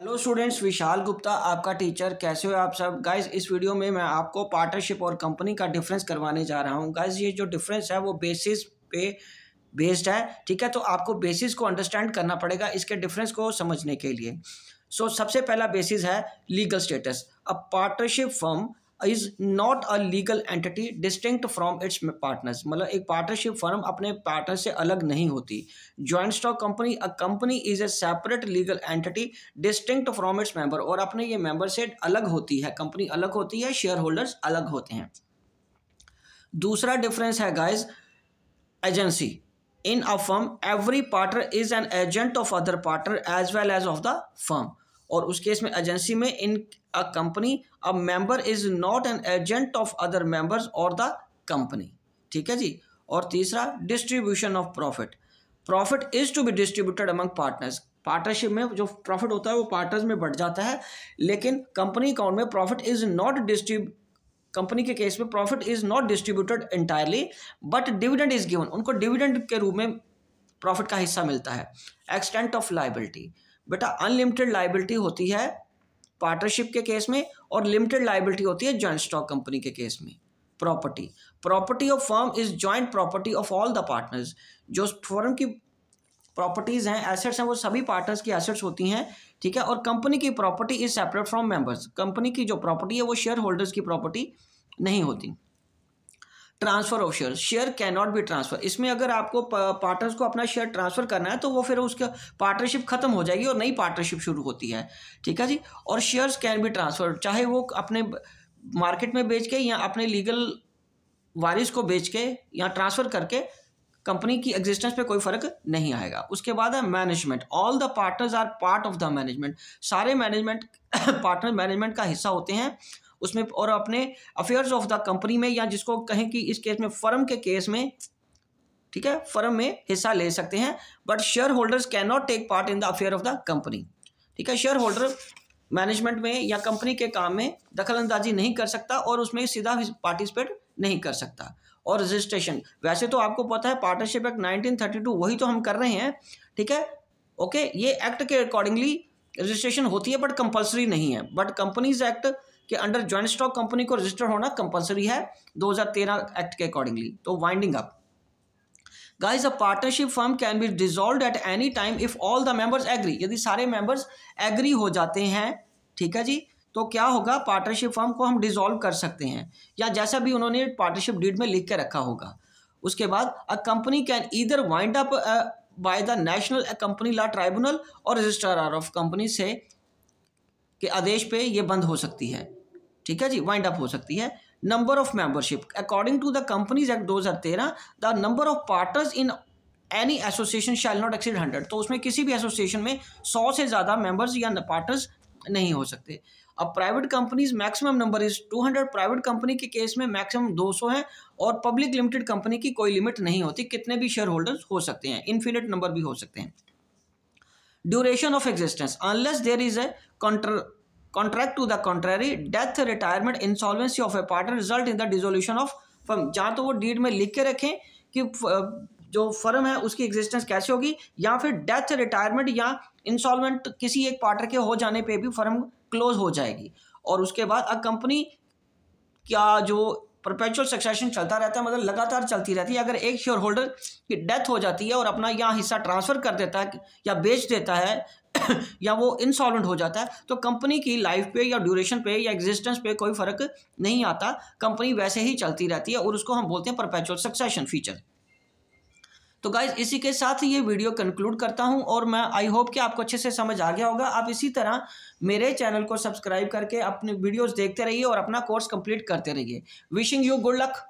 Hello students, Vishal Gupta आपका teacher. कैसे हो आप सब गाइस। इस वीडियो में मैं आपको पार्टनरशिप और कंपनी का डिफरेंस करवाने जा रहा हूं गाइस। ये जो डिफरेंस है वो बेसिस पे बेस्ड है, ठीक है। तो आपको बेसिस को अंडरस्टैंड करना पड़ेगा इसके डिफरेंस को समझने के लिए। सबसे पहला बेसिस है legal status. A partnership firm is not a legal entity distinct from its partners. मतलब एक पार्टनरशिप फर्म अपने पार्टनर से अलग नहीं होती। Joint stock company, a company is a separate legal entity distinct from its member. और अपने ये मेंबर से अलग होती है, कंपनी अलग होती है, शेयर होल्डर्स अलग होते हैं। दूसरा डिफरेंस है guys agency. In a firm every partner is an agent of other partner as well as of the firm. और उस केस में एजेंसी में in a company a member is not an agent of other members और the company, ठीक है जी। और तीसरा distribution of profit. Profit is to be distributed among partners. Partnership में जो प्रॉफिट होता है वो पार्टनर्स में बढ़ जाता है, लेकिन कंपनी अकाउंट में प्रॉफिट इज नॉट कंपनी के केस में profit is not distributed entirely but dividend is given. उनको डिविडेंड के रूप में प्रॉफिट का हिस्सा मिलता है। एक्सटेंट ऑफ लायबिलिटी, बेटा अनलिमिटेड लायबिलिटी होती है पार्टनरशिप के केस में और लिमिटेड लायबिलिटी होती है जॉइंट स्टॉक कंपनी के केस में। Property of firm is joint property of all the partners. जो फर्म की प्रॉपर्टीज हैं, एसेट्स हैं, वो सभी पार्टनर्स की एसेट्स होती हैं, ठीक है। और कंपनी की property is separate from members. Company की जो प्रॉपर्टी है वो शेयर होल्डर्स की प्रॉपर्टी नहीं होती। Transfer of share, share can not be transfer. इसमें अगर आपको पार्टनर्स को अपना शेयर ट्रांसफर करना है तो वो फिर उसका पार्टनरशिप खत्म हो जाएगी और नई पार्टनरशिप शुरू होती है, ठीक है जी। और शेयर्स कैन बी ट्रांसफर, चाहे वो अपने मार्केट में बेच के या अपने लीगल वारिस को बेच के या ट्रांसफर करके कंपनी की एग्जिस्टेंस पे कोई फर्क नहीं आएगा। उसके बाद है management. All the partners are part of the management. सारे मैनेजमेंट पार्टनर मैनेजमेंट का हिस्सा होते हैं उसमें और अपने अफेयर्स ऑफ द कंपनी में, या जिसको कहें कि इस केस में फर्म के केस में, ठीक है, फर्म में हिस्सा ले सकते हैं। But shareholders can not take part in the affair of the company, ठीक है। शेयर होल्डर मैनेजमेंट में या कंपनी के काम में दखल अंदाजी नहीं कर सकता और उसमें सीधा पार्टिसिपेट नहीं कर सकता। और रजिस्ट्रेशन, वैसे तो आपको पता है पार्टनरशिप एक्ट 1932 वही तो हम कर रहे हैं, ठीक है, ओके। ये एक्ट के अकॉर्डिंगली रजिस्ट्रेशन होती है बट कंपलसरी नहीं है। बट कंपनीज एक्ट के अंडर जॉइंट स्टॉक कंपनी को रजिस्टर होना कंपलसरी है 2013 एक्ट के अकॉर्डिंगली। तो winding up guys, a partnership firm can be dissolved at any time if all the members agree. यदि सारे मेंबर्स एग्री हो जाते हैं, ठीक है जी, तो क्या होगा, पार्टनरशिप फर्म को हम डिसॉल्व कर सकते हैं या जैसा भी उन्होंने पार्टनरशिप डीड में लिख के रखा होगा। उसके बाद a company can either wind up by the national company law tribunal और रजिस्ट्रार ऑफ कंपनी से के आदेश पे ये बंद हो सकती है, ठीक है जी, वाइंड अप हो सकती है। Number of membership, according to the companies act 2013 the number of partners in any association shall not exceed 100। तो उसमें किसी भी एसोसिएशन में 100 से ज़्यादा मेंबर्स या पार्टनर्स नहीं हो सकते। अब private companies maximum number is 200। Private company के केस में मैक्सिमम 200 है और पब्लिक लिमिटेड कंपनी की कोई लिमिट नहीं होती, कितने भी शेयर होल्डर्स हो सकते हैं, इन्फिनिट नंबर भी हो सकते हैं। Duration of existence, unless there is a contract to the contrary, death, retirement, insolvency of a partner result in the dissolution of firm। जहाँ तो वो डीड में लिख के रखें कि जो फर्म है उसकी एग्जिस्टेंस कैसे होगी, या फिर डेथ, रिटायरमेंट या इंसॉल्वेंट किसी एक पार्टनर के हो जाने पे भी फर्म क्लोज हो जाएगी। और उसके बाद अ कंपनी क्या जो परपेचुअल सक्सेशन चलता रहता है, मतलब लगातार चलती रहती है। अगर एक शेयर होल्डर की डेथ हो जाती है और अपना यहाँ हिस्सा ट्रांसफर कर देता है या बेच देता है या वो इंसॉल्वेंट हो जाता है, तो कंपनी की लाइफ पे या ड्यूरेशन पे या एग्जिस्टेंस पे कोई फर्क नहीं आता, कंपनी वैसे ही चलती रहती है और उसको हम बोलते हैं परपेचुअल सक्सेशन फीचर। तो गाइज, इसी के साथ ये वीडियो कंक्लूड करता हूं और मैं आई होप कि आपको अच्छे से समझ आ गया होगा। आप इसी तरह मेरे चैनल को सब्सक्राइब करके अपने वीडियोस देखते रहिए और अपना कोर्स कंप्लीट करते रहिए। Wishing you good luck.